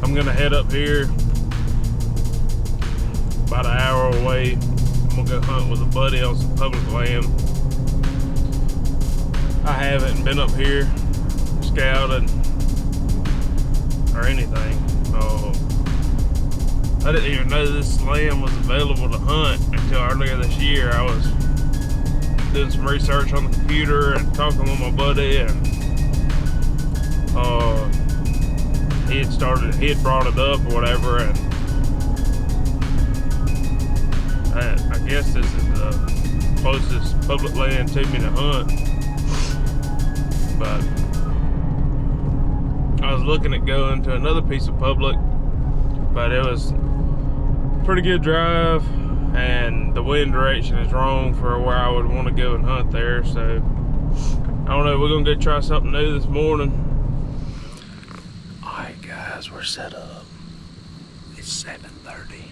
I'm gonna head up here about an hour away. I'm gonna go hunt with a buddy on some public land. I haven't been up here scouted or anything. I didn't even know this land was available to hunt until earlier this year. I was doing some research on the computer and talking with my buddy, and he had brought it up or whatever, and I guess this is the closest public land to me to hunt. But I was looking at going to another piece of public, but it was a pretty good drive, and the wind direction is wrong for where I would want to go and hunt there. So I don't know, we're gonna go try something new this morning. Alright guys, we're set up. It's 7:30.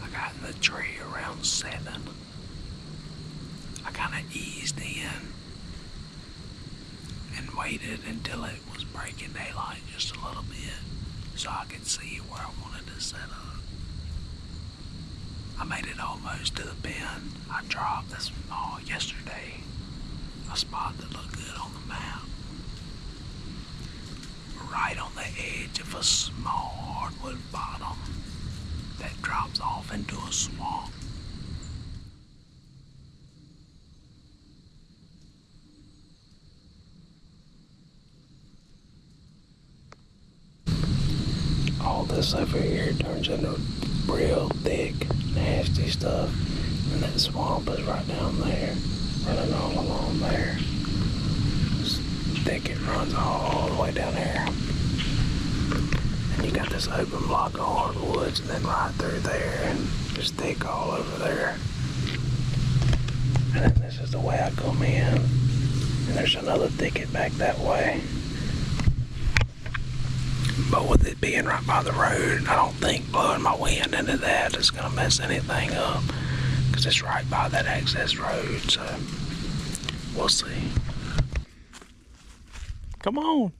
I got in the tree around 7. I kind of eased in and waited until it was breaking daylight just a little bit so I could see where I wanted to set up. I made it almost to the bend. I dropped this yesterday, a spot that looked good on the map, right on the edge of a small hardwood bottom that drops off into a swamp. All this over here turns into real thick, nasty stuff, and that swamp is right down there, running all along there. This thicket runs all the way down here. And you got this open block of hardwoods, and then right through there, and just thick all over there. And then this is the way I come in, and there's another thicket back that way. But with it being right by the road, I don't think blowing my wind into that is going to mess anything up, because it's right by that access road, so we'll see. Come on.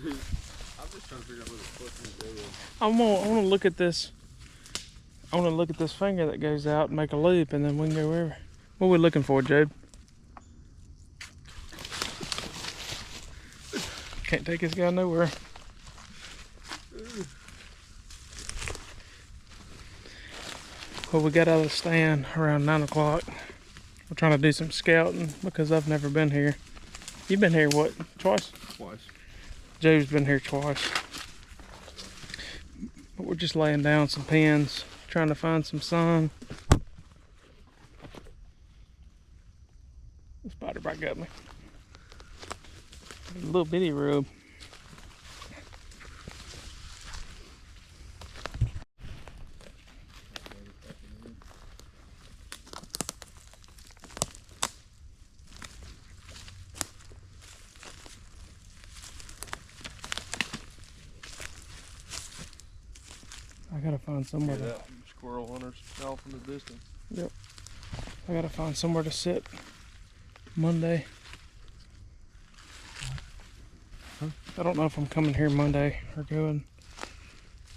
I'm just trying to figure out where the fuck is. I want to look at this. I want to look at this finger that goes out and make a loop, and then we can go wherever. What are we looking for, Job? Can't take this guy nowhere. Well, we got out of the stand around 9 o'clock. We're trying to do some scouting because I've never been here. You've been here, what, twice? Twice. Joe's been here twice. But we're just laying down some pins, trying to find some sun. The spider bite got me. A little bitty rub. I gotta find somewhere to... Squirrel hunters off in the distance. Yep. I gotta find somewhere to sit Monday. Huh? I don't know if I'm coming here Monday or going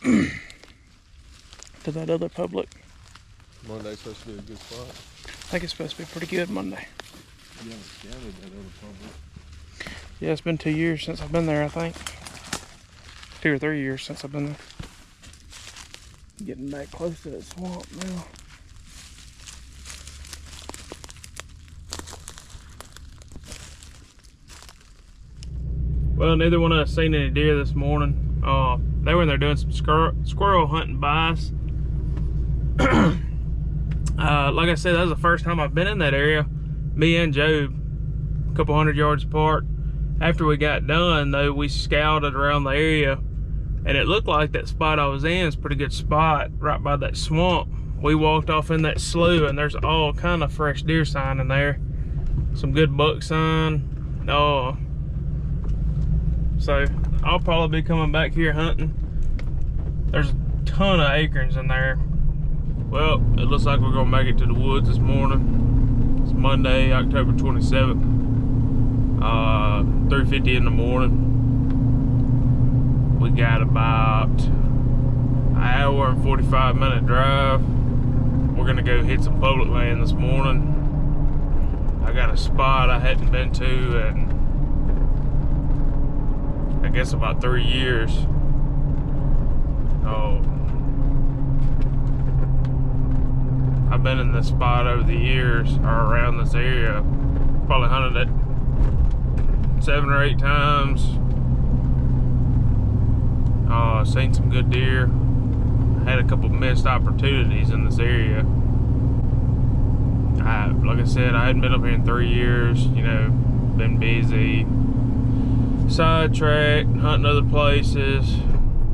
to that other public. Monday's supposed to be a good spot. I think it's supposed to be pretty good Monday. You haven't scouted that other public. Yeah, it's been 2 years since I've been there, I think. 2 or 3 years since I've been there. Getting back close to that swamp now. Well, neither one of us seen any deer this morning. They were in there doing some squirrel hunting bias. Like I said, that was the first time I've been in that area. Me and Joe, a couple 100 yards apart. After we got done, though, we scouted around the area, and it looked like that spot I was in is a pretty good spot right by that swamp. We walked off in that slough, and there's all kind of fresh deer sign in there. Some good buck sign. So I'll probably be coming back here hunting. There's a ton of acorns in there. Well, it looks like we're gonna make it to the woods this morning. It's Monday, October 27th. 3:50 in the morning. We got about an hour and 45-minute drive. We're gonna go hit some public land this morning. I got a spot I hadn't been to in, I guess, about 3 years. Oh, I've been in this spot over the years, or around this area. Probably hunted it 7 or 8 times. Seen some good deer. Had a couple missed opportunities in this area. Like I said, I hadn't been up here in 3 years. You know, been busy, sidetracked, hunting other places.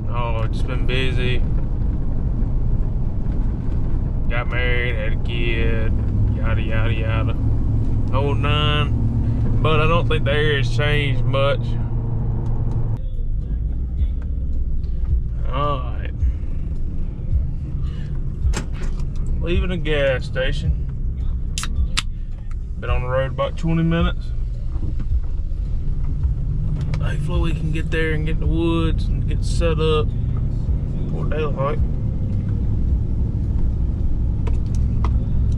Oh, just been busy. Got married, had a kid, yada yada yada. Whole 9. But I don't think the area's changed much. Alright. Leaving a gas station. Been on the road about 20 minutes. Hopefully we can get there and get in the woods and get set up for daylight.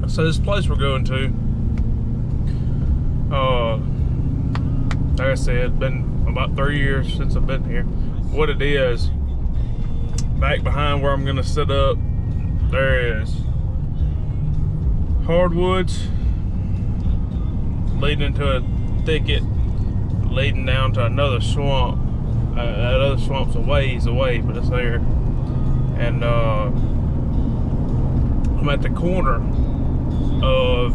So this place we're going to, like I said, it's been about 3 years since I've been here. What it is, back behind where I'm gonna set up, there is hardwoods leading into a thicket, leading down to another swamp. That other swamp's a ways away, but it's there. And I'm at the corner of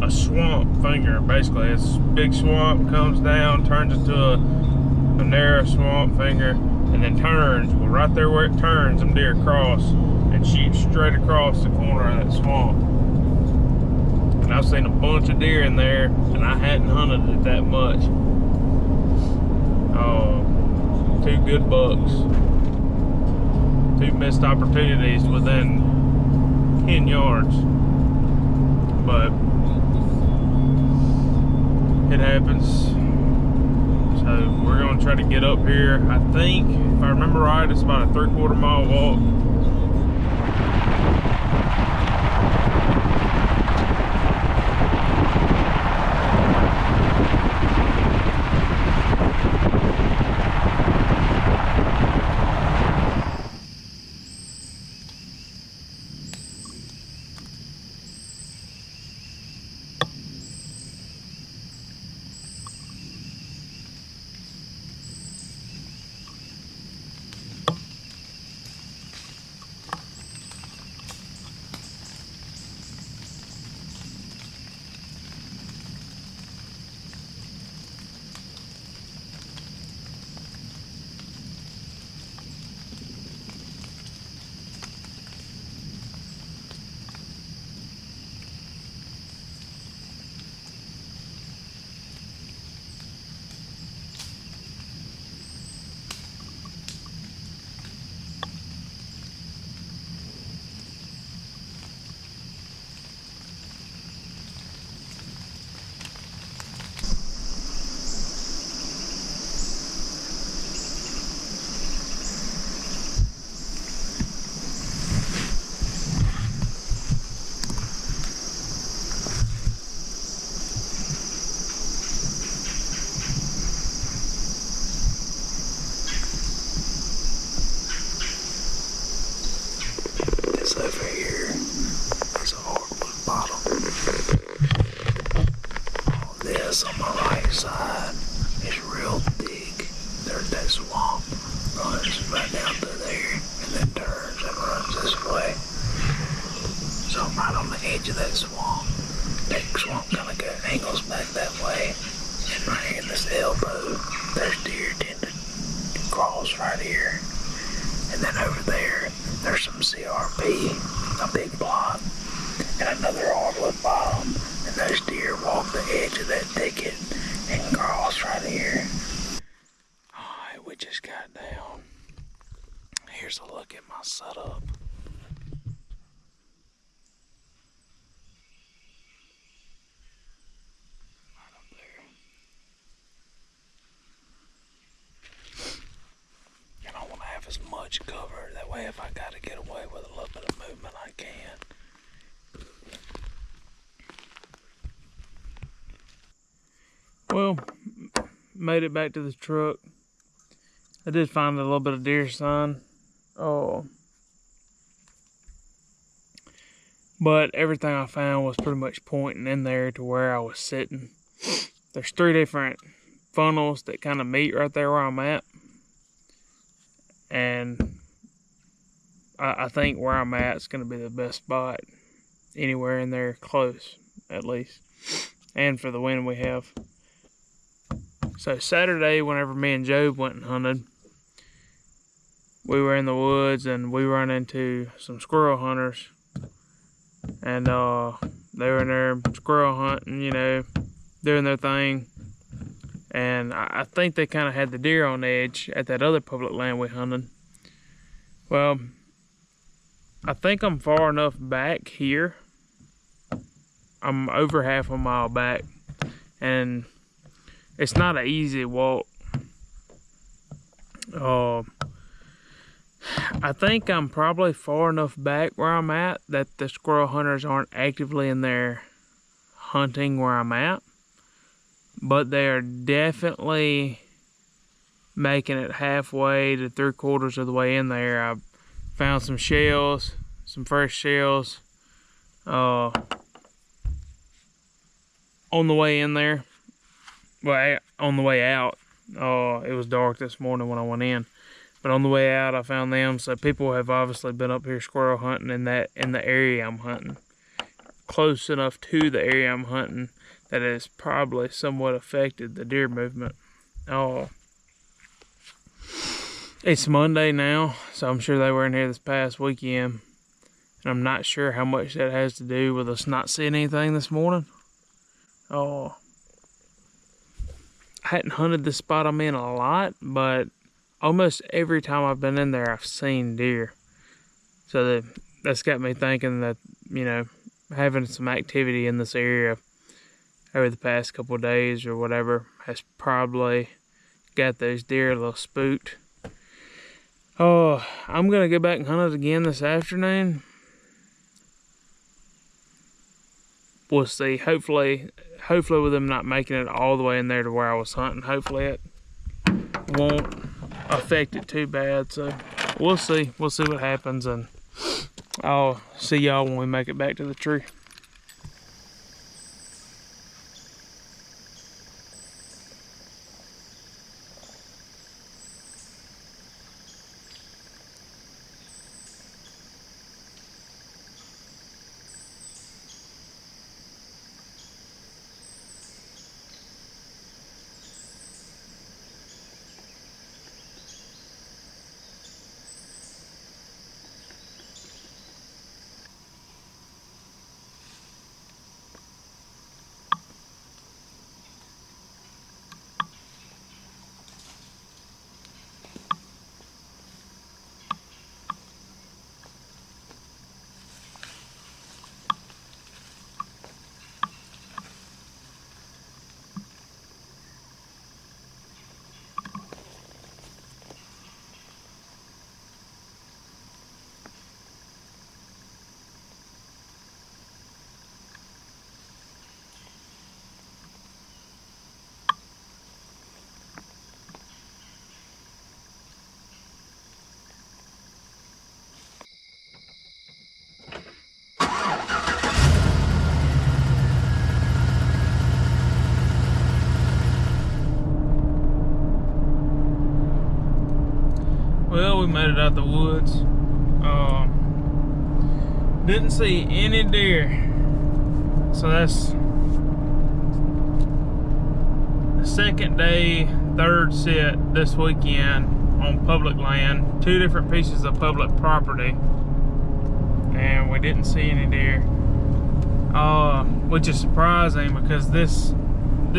a swamp finger. Basically, it's a big swamp, comes down, turns into a narrow swamp finger, and then turns. Well, right there where it turns, them deer cross and shoot straight across the corner of that swamp. And I've seen a bunch of deer in there, and I hadn't hunted it that much. 2 good bucks. 2 missed opportunities within 10 yards. But it happens. So we're gonna try to get up here. I think, if I remember right, it's about a 3/4 mile walk. Over here, there's a hardwood bottom. This on my right side is real thick. There's that swamp, runs right down through there, and then turns and runs this way. So I'm right on the edge of that swamp. That swamp kind of angles back that way, and right here in this elbow, there's deer tend to cross right here. And then over there, there's some CRP, a big block, and another hardwood bottom. And those deer walk the edge of that thicket and cross right here. Alright, we just got down. Here's a look at my setup. Right up there. And way with a little bit of movement I can. Well, made it back to the truck. I did find a little bit of deer sign. Oh. But everything I found was pretty much pointing in there to where I was sitting. There's 3 different funnels that kind of meet right there where I'm at. And I think where I'm at is going to be the best spot. Anywhere in there close, at least. And for the wind we have. So Saturday, whenever me and Job went and hunted, we were in the woods and we run into some squirrel hunters. And they were in there squirrel hunting, you know, doing their thing. And I think they kind of had the deer on edge at that other public land we hunted. Well, I think I'm far enough back here. I'm over half a mile back. And it's not an easy walk. I think I'm probably far enough back where I'm at that the squirrel hunters aren't actively in there hunting where I'm at. But they are definitely making it halfway to 3/4 of the way in there. I found some shells, some fresh shells, on the way in there. Well, on the way out. It was dark this morning when I went in. But on the way out, I found them. So people have obviously been up here squirrel hunting in the area I'm hunting. Close enough to the area I'm hunting that it has probably somewhat affected the deer movement. It's Monday now, so I'm sure they were in here this past weekend. And I'm not sure how much that has to do with us not seeing anything this morning. I hadn't hunted this spot I'm in a lot, but almost every time I've been in there, I've seen deer. So that's got me thinking that, you know, having some activity in this area over the past couple of days or whatever has probably got those deer a little spooked. I'm going to go back and hunt it again this afternoon. We'll see. Hopefully with them not making it all the way in there to where I was hunting, hopefully it won't affect it too bad. So we'll see. We'll see what happens, and I'll see y'all when we make it back to the tree. Well, we made it out the woods. Didn't see any deer. So that's the second day, third sit this weekend on public land. 2 different pieces of public property. And we didn't see any deer. Which is surprising because this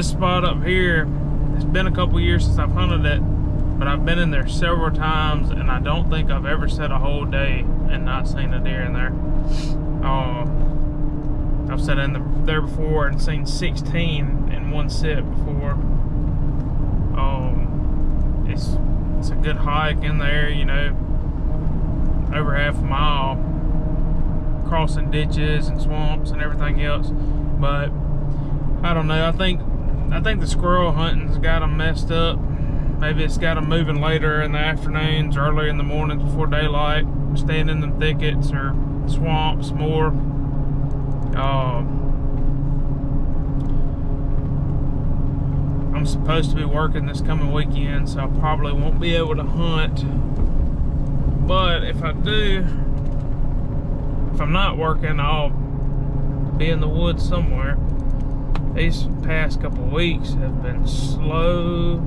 spot up here, it's been a couple years since I've hunted it. But I've been in there several times, and I don't think I've ever sat a whole day and not seen a deer in there. I've sat in there before and seen 16 in one sit before. It's a good hike in there, you know. over half a mile, crossing ditches and swamps and everything else. But I don't know. I think the squirrel hunting's got them messed up. Maybe it's got them moving later in the afternoons, early in the mornings before daylight, staying in them thickets or swamps more. I'm supposed to be working this coming weekend, so I probably won't be able to hunt. But if I do, if I'm not working, I'll be in the woods somewhere. These past couple weeks have been slow.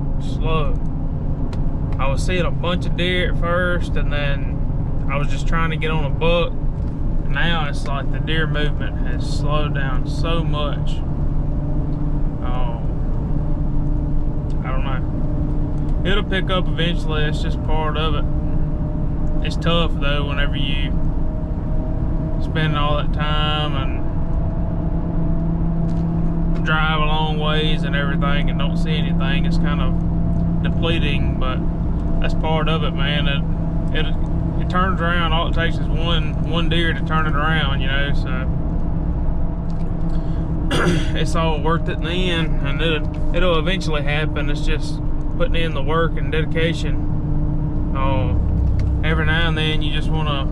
I was seeing a bunch of deer at first, and then I was just trying to get on a buck. Now it's like the deer movement has slowed down so much. I don't know. It'll pick up eventually. It's just part of it. It's tough though whenever you spend all that time and drive a long ways and everything and don't see anything. It's kind of depleting, but that's part of it, man. It turns around. All it takes is one deer to turn it around, you know. So it's all worth it in the end, and it'll eventually happen. It's just putting in the work and dedication. Every now and then you just want to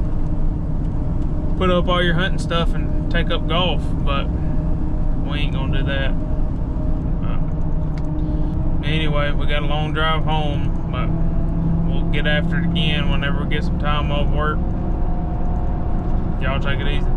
put up all your hunting stuff and take up golf, but we ain't gonna do that. Anyway, we got a long drive home, but we'll get after it again whenever we get some time off work. Y'all take it easy.